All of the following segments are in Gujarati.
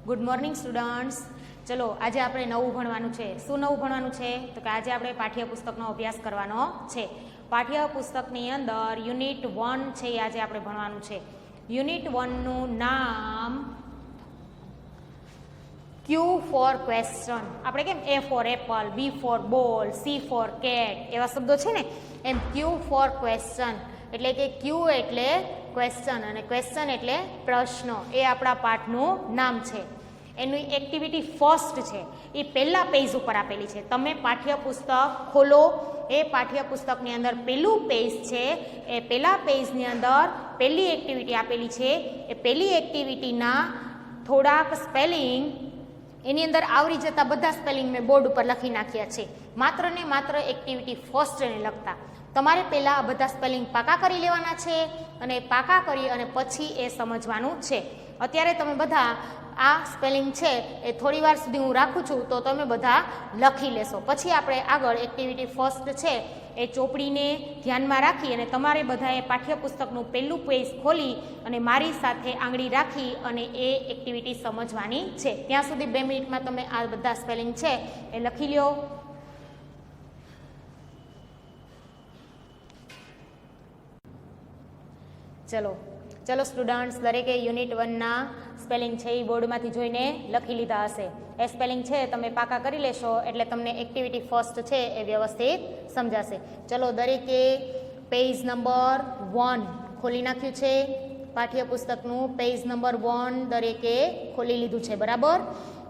Good morning students. ચલો આજે આપણે નવું ભણવાનું છે. શું નવું ભણવાનું છે? તો કે આજે આપણે પાઠ્યપુસ્તકનો અભ્યાસ કરવાનો છે. પાઠ્યપુસ્તકની અંદર યુનિટ 1 છે એ આજે આપણે ભણવાનું છે. યુનિટ 1નું નામ ક્યુ ફોર ક્વેશ્ચન. આપણે કેમ A for apple, B for ball, C for cat એવા શબ્દો છે ને, એમ ક્યુ ફોર ક્વેશ્ચન એટલે કે ક્યુ એટલે ક્વેશ્ચન અને ક્વેશ્ચન એટલે પ્રશ્નો. એ આપણા પાઠનું નામ છે. એની એક્ટિવિટી ફર્સ્ટ છે એ પહેલા પેજ ઉપર આપેલી છે. તમે પાઠ્યપુસ્તક ખોલો, એ પાઠ્યપુસ્તકની અંદર પહેલું પેજ છે, એ પહેલા પેજની અંદર પહેલી એક્ટિવિટી આપેલી છે. એ પહેલી એક્ટિવિટીના થોડાક સ્પેલિંગ એની અંદર આવરી જતા બધા સ્પેલિંગ મેં બોર્ડ ઉપર લખી નાખ્યા છે. માત્ર ને માત્ર એક્ટિવિટી ફર્સ્ટને લગતા તમારે પહેલાં આ બધા સ્પેલિંગ પાકા કરી લેવાના છે અને પાકા કરી અને પછી એ સમજવાનું છે. અત્યારે તમે બધા આ સ્પેલિંગ છે એ થોડી વાર સુધી હું રાખું છું તો તમે બધા લખી લેશો. પછી આપણે આગળ એક્ટિવિટી ફર્સ્ટ છે એ ચોપડીને ધ્યાનમાં રાખી અને તમારે બધાએ પાઠ્યપુસ્તકનું પહેલું પેજ ખોલી અને મારી સાથે આંગળી રાખી અને એ એક્ટિવિટી સમજવાની છે. ત્યાં સુધી 2 મિનિટમાં તમે આ બધા સ્પેલિંગ છે એ લખી લ્યો. ચલો સ્ટુડન્ટ્સ, દરેકે યુનિટ 1ના સ્પેલિંગ છે એ બોર્ડમાંથી જોઈને લખી લીધા હશે. એ સ્પેલિંગ છે તમે પાકા કરી લેશો એટલે તમને એક્ટિવિટી ફર્સ્ટ છે એ વ્યવસ્થિત સમજાશે. ચલો, દરેકે પેજ નંબર 1 ખોલી નાખ્યું છે. પાઠ્યપુસ્તકનું પેજ નંબર 1 દરેકે ખોલી લીધું છે, બરાબર.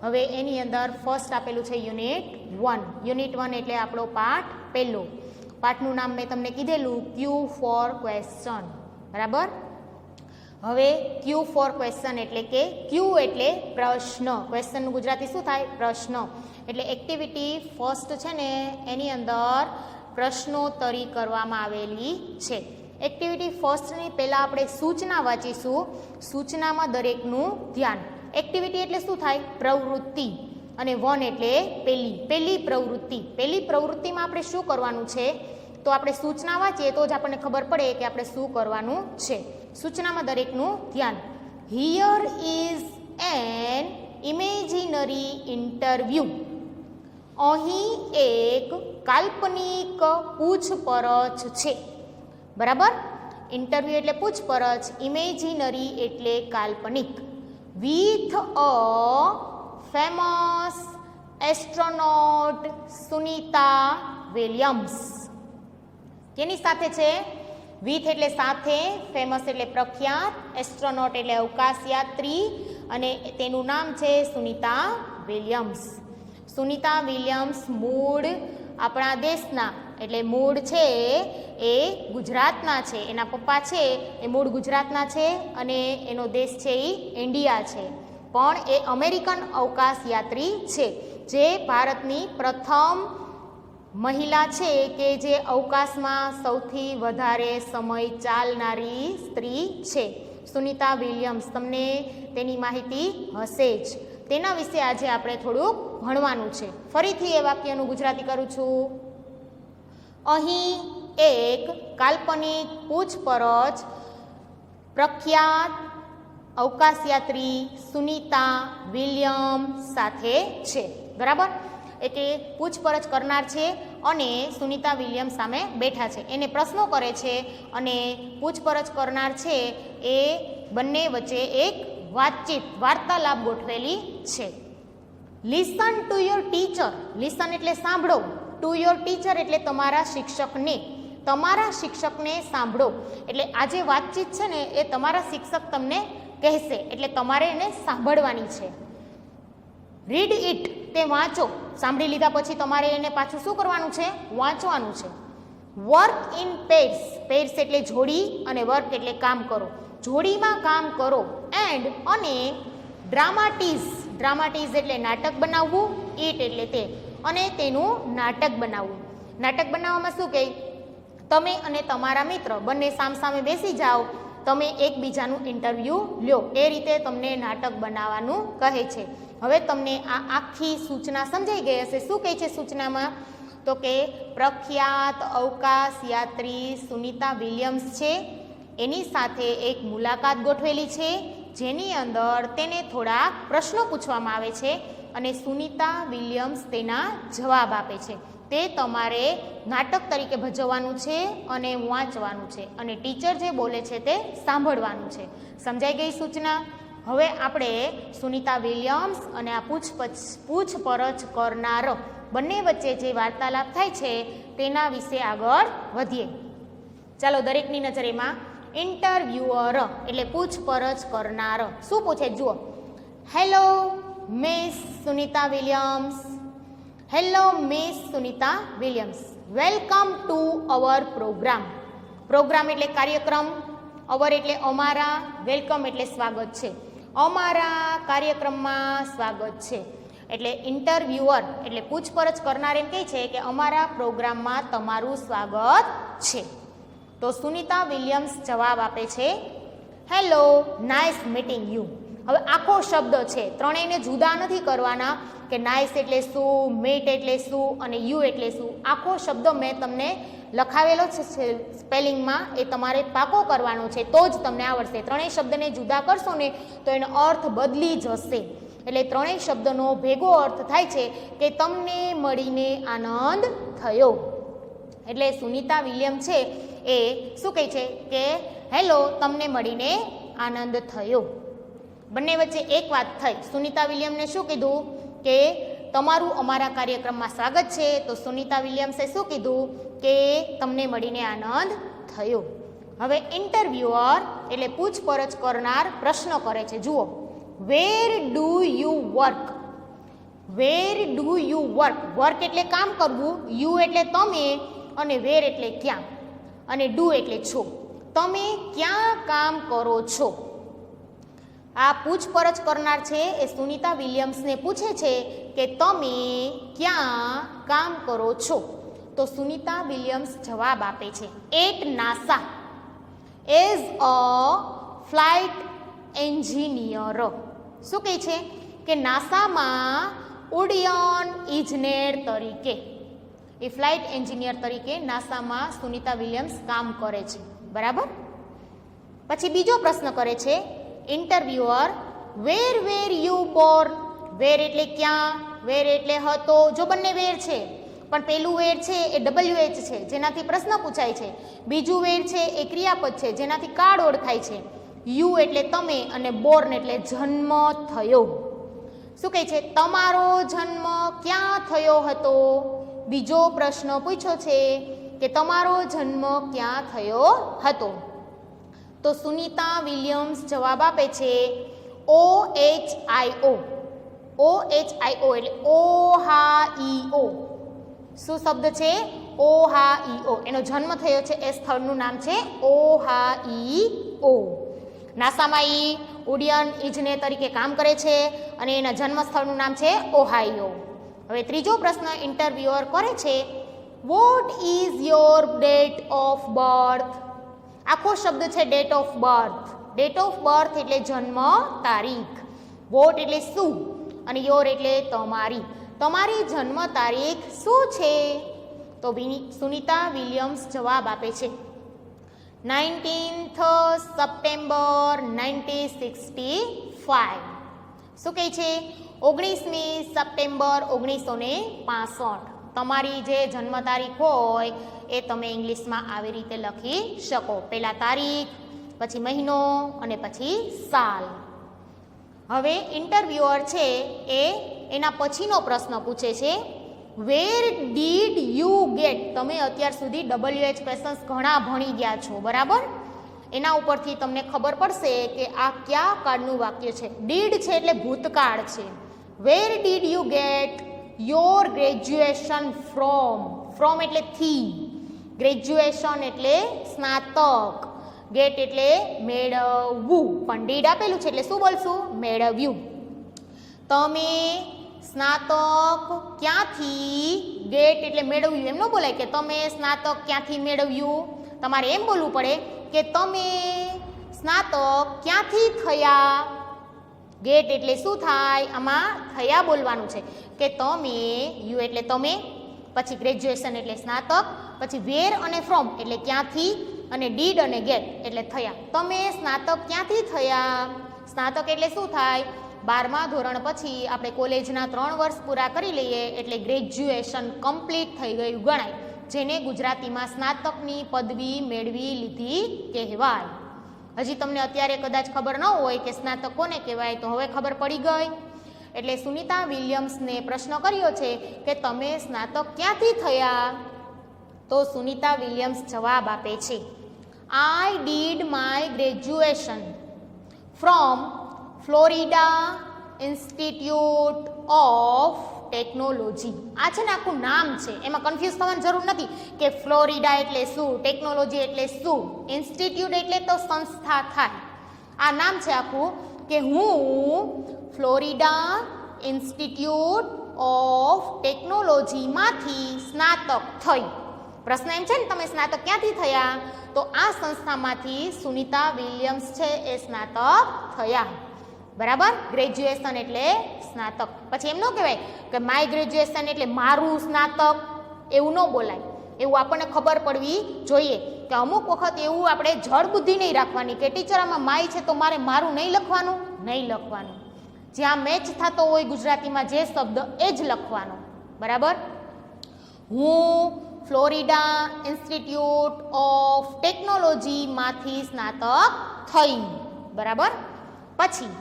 હવે એની અંદર ફર્સ્ટ આપેલું છે યુનિટ 1. યુનિટ 1 એટલે આપણો પાઠ પહેલો. પાઠનું નામ મેં તમને કીધેલું ક્યુ ફોર ક્વેશ્ચન, બરાબર. હવે ક્યુ ફોર ક્વેશ્ચન એટલે કે ક્યુ એટલે પ્રશ્ન, ક્વેશ્ચનનું ગુજરાતી શું થાય? પ્રશ્ન. એટલે એક્ટિવિટી ફર્સ્ટ છે ને એની અંદર પ્રશ્નોત્તરી કરવામાં આવેલી છે. એક્ટિવિટી ફર્સ્ટની પહેલાં આપણે સૂચના વાંચીશું. સૂચનામાં દરેકનું ધ્યાન. એક્ટિવિટી એટલે શું થાય? પ્રવૃત્તિ. અને 1 એટલે પહેલી પ્રવૃત્તિ. પહેલી પ્રવૃત્તિમાં આપણે શું કરવાનું છે? તો આપણે સૂચના વાંચીએ તો જ આપણને ખબર પડે કે આપણે શું કરવાનું છે. સૂચનામાં દરેકનું ધ્યાન. Here is an imaginary interview. અહીં એક કાલ્પનિક પૂછપરછ છે, બરાબર. ઇન્ટરવ્યૂ એટલે પૂછપરછ, ઇમેજિનરી એટલે કાલ્પનિક. With a famous astronaut Sunita Williams. કેની સાથે છે? વિથ એટલે સાથે, ફેમસ એટલે પ્રખ્યાત, એસ્ટ્રોનોટ એટલે અવકાશયાત્રી અને તેનું નામ છે સુનિતા વિલિયમ્સ. સુનિતા વિલિયમ્સ મૂળ આપણા દેશના એટલે મૂળ છે એ ગુજરાતના છે. એના પપ્પા છે એ મૂળ ગુજરાતના છે અને એનો દેશ છે એ ઇન્ડિયા છે, પણ એ અમેરિકન અવકાશયાત્રી છે, જે ભારતની પ્રથમ મહિલા છે કે જે અવકાશમાં સૌથી વધારે સમય ચાલનારી સ્ત્રી છે. સુનિતા વિલિયમ્સ, તમને તેની માહિતી હશે જ. તેના વિશે આજે આપણે થોડુંક ભણવાનું છે. ફરીથી એ વાક્યનું ગુજરાતી કરું છું. અહીં એક કાલ્પનિક પૂછપરછ પ્રખ્યાત અવકાશયાત્રી સુનિતા વિલિયમ્સ સાથે છે, બરાબર. એટલે પૂછપરછ કરનાર છે અને સુનિતા વિલિયમ્સ સામે બેઠા છે. એને પ્રશ્નો કરે છે અને પૂછપરછ કરનાર છે એ બંને વચ્ચે એક વાતચીત, વાર્તાલાપ ગોઠવેલી છે. Listen to your teacher. Listen એટલે સાંભળો. ટુ યોર ટીચર એટલે તમારા શિક્ષકને. તમારા શિક્ષકને સાંભળો. એટલે આ જે વાતચીત છે ને એ તમારા શિક્ષક તમને કહેશે એટલે તમારે એને સાંભળવાની છે. રીડ ઇટ, તે વાંચો. સાંભળી લીધા પછી તમારે એને પાછું શું કરવાનું છે? વાંચવાનું છે. Work in pairs. પેર્સ એટલે જોડી અને વર્ક એટલે કામ કરો. જોડીમાં કામ કરો. એન્ડ અને ડ્રામાટીઝ. ડ્રામાટીઝ એટલે નાટક બનાવવું. ઇટ એટલે તે અને તેનું નાટક બનાવવું. નાટક બનાવવામાં શું કહે? તમે અને તમારા મિત્ર બંને સામસામે બેસી જાઓ, તમે એકબીજાનું ઇન્ટરવ્યૂ લ્યો. એ રીતે તમને નાટક બનાવવાનું કહે છે. હવે તમને આ આખી સૂચના સમજાઈ ગઈ હશે. શું કહે છે સૂચનામાં? તો કે પ્રખ્યાત અવકાશયાત્રી સુનિતા વિલિયમ્સ છે, એની સાથે એક મુલાકાત ગોઠવેલી છે જેની અંદર તેને થોડા પ્રશ્નો પૂછવામાં આવે છે અને સુનિતા વિલિયમ્સ તેના જવાબ આપે છે. તે તમારે નાટક તરીકે ભજવવાનું છે અને વાંચવાનું છે અને ટીચર જે બોલે છે તે સાંભળવાનું છે. સમજાઈ ગઈ સૂચના? હવે આપણે સુનિતા વિલિયમ્સ અને આ પૂછપરછ કરનાર બંને વચ્ચે જે વાર્તાલાપ થાય છે તેના વિશે આગળ વધીએ. ચાલો દરેકની નજર એમાં ઇન્ટરવ્યુઅર એટલે પૂછપરછ કરનાર શું પૂછે જુઓ. Hello miss Sunita Williams. Hello miss Sunita Williams, welcome to our programme. Programme એટલે કાર્યક્રમ, અવર એટલે અમારા, વેલકમ એટલે સ્વાગત છે. અમારા કાર્યક્રમમાં સ્વાગત છે. એટલે ઇન્ટરવ્યુઅર એટલે પૂછપરછ કરનાર એમ કહે છે કે અમારા પ્રોગ્રામમાં તમારું સ્વાગત છે. તો સુનિતા વિલિયમ્સ જવાબ આપે છે હેલો, નાઇસ મીટિંગ યુ. હવે આખો શબ્દ છે, ત્રણેયને જુદા નથી કરવાના કે નાઇસ એટલે શું, મીટ એટલે શું અને યુ એટલે શું. આખો શબ્દ મેં તમને લખાવેલો છે સ્પેલિંગમાં, એ તમારે પાકો કરવાનો છે તો જ તમને આવડશે. ત્રણેય શબ્દને જુદા કરશો ને તો એનો અર્થ બદલી જશે. એટલે ત્રણેય શબ્દનો ભેગો અર્થ થાય છે કે તમને મળીને આનંદ થયો. એટલે સુનિતા વિલિયમ છે એ શું કહે છે કે હેલો, તમને મળીને આનંદ થયો. બંને વચ્ચે એક વાત થઈ. સુનિતા વિલિયમને શું કીધું કે તમારું અમારા કાર્યક્રમમાં સ્વાગત છે, તો સુનિતા વિલિયમ્સે શું કીધું કે તમને મળીને આનંદ થયો. હવે ઇન્ટરવ્યુઅર એટલે પૂછપરછ કરનાર પ્રશ્ન કરે છે. જુઓ, where do you work. Where do you work. Work એટલે કામ કરવું, યુ એટલે તમે અને વેર એટલે ક્યાં અને ડુ એટલે છો. તમે ક્યાં કામ કરો છો? આ પૂછપરછ કરનાર છે એ સુનિતા વિલિયમ્સને પૂછે છે કે તમે ક્યાં કામ કરો છો? તો સુનિતા વિલિયમ્સ જવાબ આપે છે at NASA as a flight engineer. શું કહે છે કે નાસામાં ઉડ્ડયન ઇજનેર તરીકે, એ ફ્લાઇટ એન્જિનિયર તરીકે નાસામાં સુનિતા વિલિયમ્સ કામ કરે છે. બરાબર. પછી બીજો પ્રશ્ન કરે છે interviewer, where where you born. Where એટલે ક્યાં, વેર એટલે હતો. જો બંને વેર છે પણ પેલું વેર છે એ WH છે જેનાથી પ્રશ્ન પૂછાય છે, બીજું વેર છે એ ક્રિયાપદ છે જેનાથી કાળ ઓળખાય છે. યુ એટલે તમે અને બોર્ન એટલે જન્મ થયો. શું કહે છે? તમારો જન્મ ક્યાં થયો હતો? બીજો પ્રશ્ન પૂછ્યો છે કે તમારો જન્મ ક્યાં થયો હતો? તો સુનિતા વિલિયમ્સ જવાબ આપે છે OHIO. OHIO એટલે ઓહાઈઓ. શું શબ્દ છે? ઓહાઈઓ. એનો જન્મ થયો છે એ સ્થળનું નામ છે ઓહાઈઓ. નાસામાં ઈ ઉડ્ડયન ઇજનેર તરીકે કામ કરે છે અને એના જન્મ સ્થળનું નામ છે ઓહાઈઓ. હવે ત્રીજો પ્રશ્ન ઇન્ટરવ્યુઅર કરે છે what is your date of birth. આખો શબ્દ છે date of birth. Date of birth એટલે જન્મ તારીખ, વોટ એટલે શું અને યોર એટલે તમારી. તમારી જન્મ તારીખ શું છે? તો સુનિતા વિલિયમ્સ જવાબ આપે છે 19th સપ્ટેમ્બર 1965. શું કહે છે? 19મી સપ્ટેમ્બર 1965. તમારી જે જન્મ તારીખ હોય એ તમે ઇંગ્લિશમાં આવી રીતે લખી શકો. પહેલા તારીખ, પછી મહિનો અને પછી સાલ. હવે ઇન્ટરવ્યુઅર છે એ એના પછીનો પ્રશ્ન પૂછે છે વેર ડીડ યુ ગેટ. તમે અત્યાર સુધી WH ક્વેશ્ચન્સ ઘણા ભણી ગયા છો, બરાબર? એના ઉપરથી તમને ખબર પડશે કે આ કયા કાળનું વાક્ય છે. ડીડ છે એટલે ભૂતકાળ છે. Where did you get your graduation from. From એટલે થી, ગ્રેજ્યુએશન એટલે સ્નાતક, ગેટ એટલે મેળવવું. પણ ડીડ આપેલું છે એટલે શું બોલશું? મેળવ્યું. તમે સ્નાતક ક્યાંથી, ગેટ એટલે મેળવ્યું. એમ ન બોલાય કે તમે સ્નાતક ક્યાંથી મેળવ્યું. તમારે એમ બોલવું પડે કે તમે સ્નાતક ક્યાંથી થયા. ગેટ એટલે શું થાય? આમાં થયા બોલવાનું છે કે તમે, યુ એટલે તમે, પછી ગ્રેજ્યુએશન એટલે સ્નાતક, પછી વેર અને ફ્રોમ એટલે ક્યાંથી અને ડીડ અને ગેટ એટલે થયા. તમે સ્નાતક ક્યાંથી થયા? સ્નાતક એટલે શું થાય? 12મા ધોરણ પછી આપણે કોલેજના 3 વર્ષ પૂરા કરી લઈએ એટલે ગ્રેજ્યુએશન કમ્પ્લીટ થઈ ગયું ગણાય, જેને ગુજરાતીમાં સ્નાતકની પદવી મેળવી લીધી કહેવાય. હજી તમને અત્યારે કદાચ ખબર ન હોય કે સ્નાતક કોને કહેવાય, તો હવે ખબર પડી ગઈ. એટલે સુનિતા વિલિયમ્સને પ્રશ્ન કર્યો છે કે તમે સ્નાતક ક્યાંથી થયા? તો સુનિતા વિલિયમ્સ જવાબ આપે છે, I did my graduation from Florida institute of technology. આ છે ને આખું નામ છે, એમાં કન્ફ્યુઝ થવાની જરૂર નથી કે ફ્લોરિડા એટલે શું, ટેકનોલોજી એટલે શું, ઇન્સ્ટિટ્યૂટ એટલે તો સંસ્થા થાય. આ નામ છે આખું કે હું ફ્લોરિડા ઇન્સ્ટિટ્યૂટ ઓફ ટેકનોલોજીમાંથી સ્નાતક થઈ. પ્રશ્ન એમ છે ને તમે સ્નાતક ક્યાંથી થયા? તો આ સંસ્થામાંથી સુનિતા વિલિયમ્સ છે એ સ્નાતક થયા. બરાબર? ગ્રેજ્યુએશન એટલે સ્નાતક. પછી એમ ન કહેવાય કે માય ગ્રેજ્યુએશન એટલે મારું સ્નાતક, એવું ન બોલાય. એવું આપણને ખબર પડવી જોઈએ કે અમુક વખત એવું આપણે જડ બુદ્ધિ નહીં રાખવાની કે ટીચર આમાં માય છે તો મારે મારું નહીં લખવાનું, નહીં લખવાનું. જ્યાં મેચ થતો હોય ગુજરાતીમાં જે શબ્દ એ જ લખવાનો. બરાબર? હું ફ્લોરિડા ઇન્સ્ટિટ્યૂટ ઓફ ટેકનોલોજીમાંથી સ્નાતક થઈ. બરાબર? પછી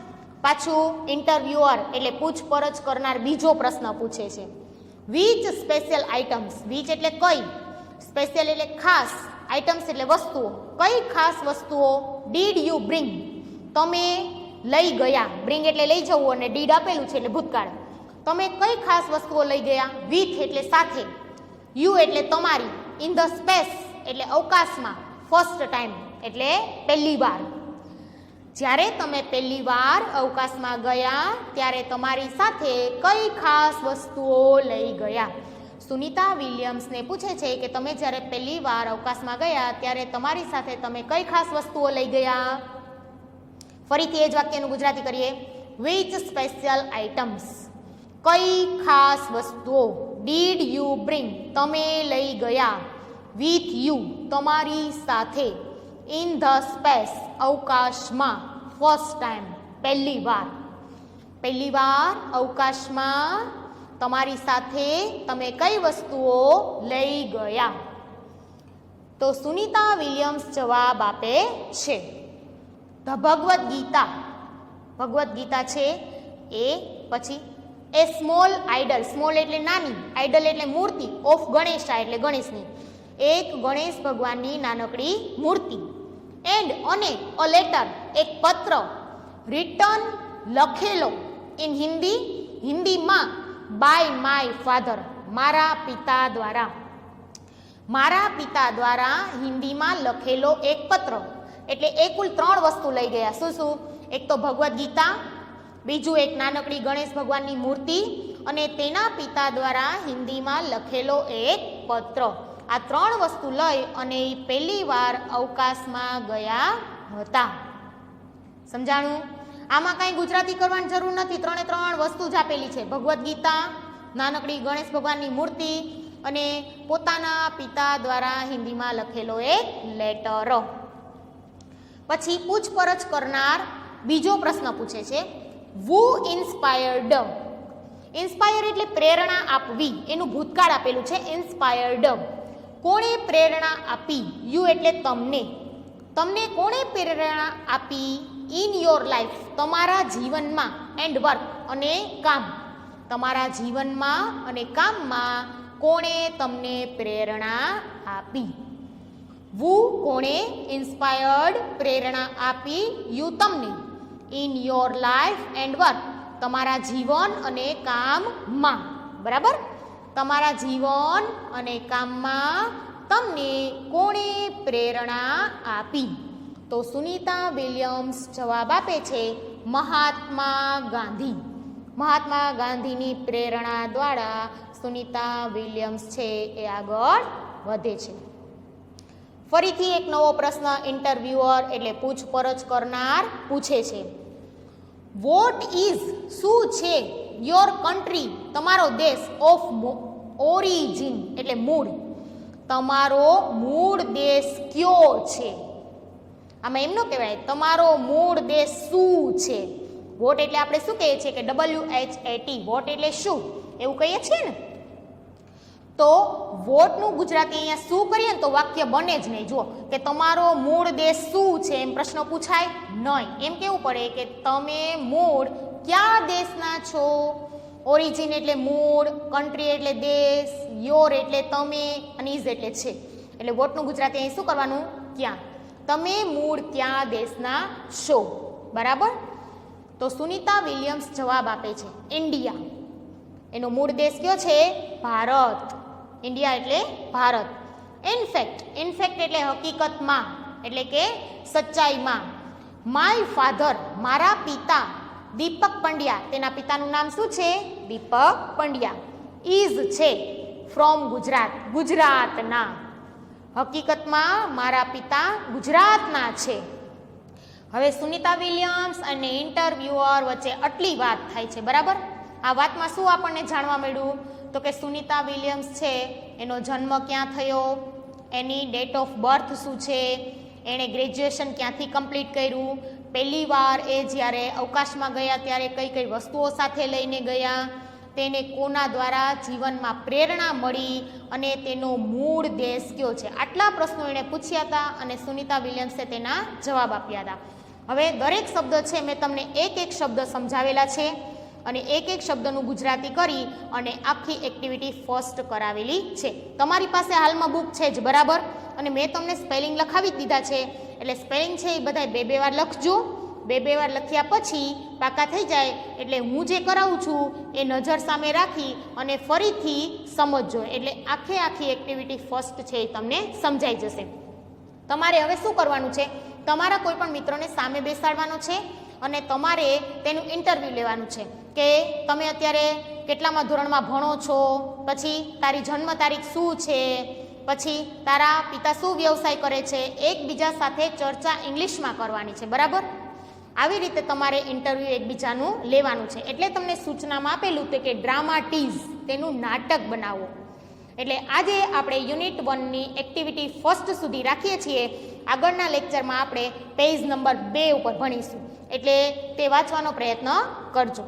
પાછું ઇન્ટરવ્યુઅર એટલે પૂછપરછ કરનાર બીજો પ્રશ્ન પૂછે છે, વિચ સ્પેશિયલ આઇટમ્સ, વિચ એટલે કઈ, સ્પેશિયલ એટલે ખાસ, આઇટમ્સ એટલે વસ્તુઓ, કઈ ખાસ વસ્તુઓ ડીડ યુ બ્રિંગ, તમે લઈ ગયા. બ્રિંગ એટલે લઈ જવું અને ડીડ આપેલું છે એટલે ભૂતકાળ. તમે કઈ ખાસ વસ્તુઓ લઈ ગયા? વિથ એટલે સાથે, યુ એટલે તમારી, ઇન ધ સ્પેસ એટલે અવકાશમાં, ફર્સ્ટ ટાઈમ એટલે પહેલી વાર. જ્યારે તમે પહેલી વાર અવકાશમાં ગયા ત્યારે તમારી સાથે કઈ ખાસ વસ્તુઓ લઈ ગયા? સુનિતા વિલિયમ્સને પૂછે છે કે તમે જ્યારે પહેલી વાર અવકાશમાં ગયા ત્યારે તમારી સાથે તમે કઈ ખાસ વસ્તુઓ લઈ ગયા? ફરીથી એ જ વાક્યનું ગુજરાતી કરીએ, વિચ સ્પેશિયલ આઇટમ્સ, કઈ ખાસ વસ્તુઓ, ડીડ યુ બ્રિંગ, તમે લઈ ગયા, વિથ યુ, તમારી સાથે, ઇન ધ સ્પેસ, અવકાશમાં, ફર્સ્ટ ટાઈમ, પહેલી વાર. પહેલી વાર અવકાશમાં તમારી સાથે તમે કઈ વસ્તુઓ લઈ ગયા? તો સુનિતા વિલિયમ્સ જવાબ આપે છે, ધ ભગવદ્ ગીતા. ભગવદ્ ગીતા છે એ, પછી એ સ્મોલ આઇડલ, સ્મોલ એટલે નાની, આઇડલ એટલે મૂર્તિ, ઓફ ગણેશા એટલે ગણેશની, એક ગણેશ ભગવાનની નાનકડી મૂર્તિ, એન્ડ અને અ લેટર એક પત્ર, રિટન લખેલો, ઇન હિન્દી હિન્દીમાં, બાય માય ફાધર મારા પિતા દ્વારા, મારા પિતા દ્વારા હિન્દીમાં લખેલો એક પત્ર. એટલે એ કુલ 3 વસ્તુ લઈ ગયા. શું શું? એક તો ભગવદ્ ગીતા, બીજું એક નાનકડી ગણેશ ભગવાનની મૂર્તિ અને તેના પિતા દ્વારા હિન્દીમાં લખેલો એક પત્ર. આ 3 વસ્તુ લઈ અને એ પહેલી વાર અવકાશમાં ગયા હતા. સમજાણું? આમાં કાંઈ ગુજરાતી કરવાની જરૂર નથી, 3 વસ્તુ જ આપેલી છે, ભગવદ્ ગીતા, નાનકડી ગણેશ ભગવાનની મૂર્તિ અને પોતાના પિતા દ્વારા હિન્દીમાં લખેલો એક લેટર. પછી પૂછપરછ કરનાર બીજો પ્રશ્ન પૂછે છે, વુ ઇન્સ્પાયર્ડ. ઇન્સ્પાયર એટલે પ્રેરણા આપવી, એનું ભૂતકાળ આપેલું છે ઇન્સ્પાયર્ડ. કોણે પ્રેરણા આપી? યુ એટલે તમને, તમને કોણે પ્રેરણા આપી? ઇન યોર લાઈફ, તમારા જીવનમાં, એન્ડ વર્ક અને કામ, તમારા જીવનમાં અને કામમાં કોણે તમને પ્રેરણા આપી? વુ કોણે, ઇન્સ્પાયર્ડ પ્રેરણા આપી, યુ તમને, in your life and work તમારા જીવન અને કામમાં. બરાબર? તમારા જીવન અને કામમાં તમને કોણે પ્રેરણા આપી? તો સુનિતા વિલિયમ્સ જવાબ આપે છે, મહાત્મા ગાંધી. મહાત્મા ગાંધીની પ્રેરણા દ્વારા સુનિતા વિલિયમ્સ છે એ આગળ વધે છે. ફરીથી એક નવો પ્રશ્ન ઇન્ટરવ્યુઅર એટલે પૂછપરછ કરનાર પૂછે છે, વોટ ઇઝ, શું છે, યોર કન્ટ્રી, તમારો દેશ, ઓફ ઓરિજિન એટલે મૂળ, તમારો મૂળ દેશ કયો છે? આમાં એમ ન કહેવાય તમારો મૂળ દેશ શું છે. વોટ એટલે આપણે શું કહીએ છીએ કે WHAT, વોટ એટલે શું એવું કહીએ છીએ ને. તો વોટનું ગુજરાતી અહીંયા શું કરીએ ને તો વાક્ય બને જ નહીં. જુઓ કે તમારો મૂળ દેશ શું છે એમ પ્રશ્ન પૂછાય નહીં. એમ કેવું પડે કે તમે મૂળ કયા દેશના છો. ઓરિજિન એટલે મૂળ, કન્ટ્રી એટલે દેશ, યોર એટલે તમે અને ઇઝ એટલે છે. એટલે વોટનું ગુજરાતી અહીં શું કરવાનું? ક્યાં. તમે મૂળ ક્યાં દેશના છો. બરાબર. તો સુનિતા વિલિયમ્સ જવાબ આપે છે ઇન્ડિયા. એનો મૂળ દેશ કયો છે? ભારત. ઇન્ડિયા એટલે ભારત. ઇનફેક્ટ એટલે હકીકતમાં, એટલે કે સચ્ચાઈમાં. માય ફાધર, મારા પિતા, દીપક પંડ્યા, તેના પિતાનું નામ શું છે? દીપક પંડ્યા. ઇઝ છે ફ્રોમ ગુજરાત, ગુજરાતના. હકીકતમાં મારા પિતા ગુજરાતના છે. હવે સુનિતા વિલિયમ્સ અને ઇન્ટરવ્યુઅર વચ્ચે આટલી વાત થાય છે. બરાબર. આ વાતમાં શું આપણને જાણવા મળ્યું? તો કે સુનિતા વિલિયમ્સ છે એનો જન્મ ક્યાં થયો, એની ડેટ ઓફ બર્થ શું છે, એણે ગ્રેજ્યુએશન ક્યાંથી કમ્પ્લીટ કર્યું, પહેલી વાર એ જ્યારે અવકાશમાં ગયા ત્યારે કઈ કઈ વસ્તુઓ સાથે લઈને ગયા, તેને કોના દ્વારા જીવનમાં પ્રેરણા મળી અને તેનો મૂળ દેશ કયો છે. આટલા પ્રશ્નો એણે પૂછ્યા હતા અને સુનિતા વિલિયમ્સે તેના જવાબ આપ્યા હતા. હવે દરેક શબ્દ છે મેં તમને એક એક શબ્દ સમજાવેલા છે અને એક એક શબ્દનું ગુજરાતી કરી અને આખી એક્ટિવિટી ફર્સ્ટ કરાવેલી છે. તમારી પાસે હાલમાં બુક છે જ. બરાબર. અને મેં તમને સ્પેલિંગ લખાવી જ દીધા છે. એટલે સ્પેલિંગ છે એ બધા બે વાર લખજો. બે વાર લખ્યા પછી પાકા થઈ જાય એટલે હું જે કરાવું છું એ નજર સામે રાખી અને ફરીથી સમજજો. એટલે આખી એક્ટિવિટી ફર્સ્ટ છે એ તમને સમજાઈ જશે. તમારે હવે શું કરવાનું છે? તમારા કોઈ પણ મિત્રોને સામે બેસાડવાનો છે અને તમારે તેનું ઇન્ટરવ્યૂ લેવાનું છે કે તમે અત્યારે કેટલામાં ધોરણમાં ભણો છો, પછી તારી જન્મ તારીખ શું છે, પછી તારા પિતા શું વ્યવસાય કરે છે. એકબીજા સાથે ચર્ચા ઇંગ્લિશમાં કરવાની છે. બરાબર. આવી રીતે તમારે ઇન્ટરવ્યૂ એકબીજાનું લેવાનું છે. એટલે તમને સૂચનામાં આપેલું હતું કે ડ્રામાટીઝ, તેનું નાટક બનાવો. એટલે આજે આપણે યુનિટ 1ની એક્ટિવિટી ફર્સ્ટ સુધી રાખીએ છીએ. આગળના લેક્ચરમાં આપણે પેજ નંબર 2 ઉપર ભણીશું. એટલે તે વાંચવાનો પ્રયત્ન કરજો.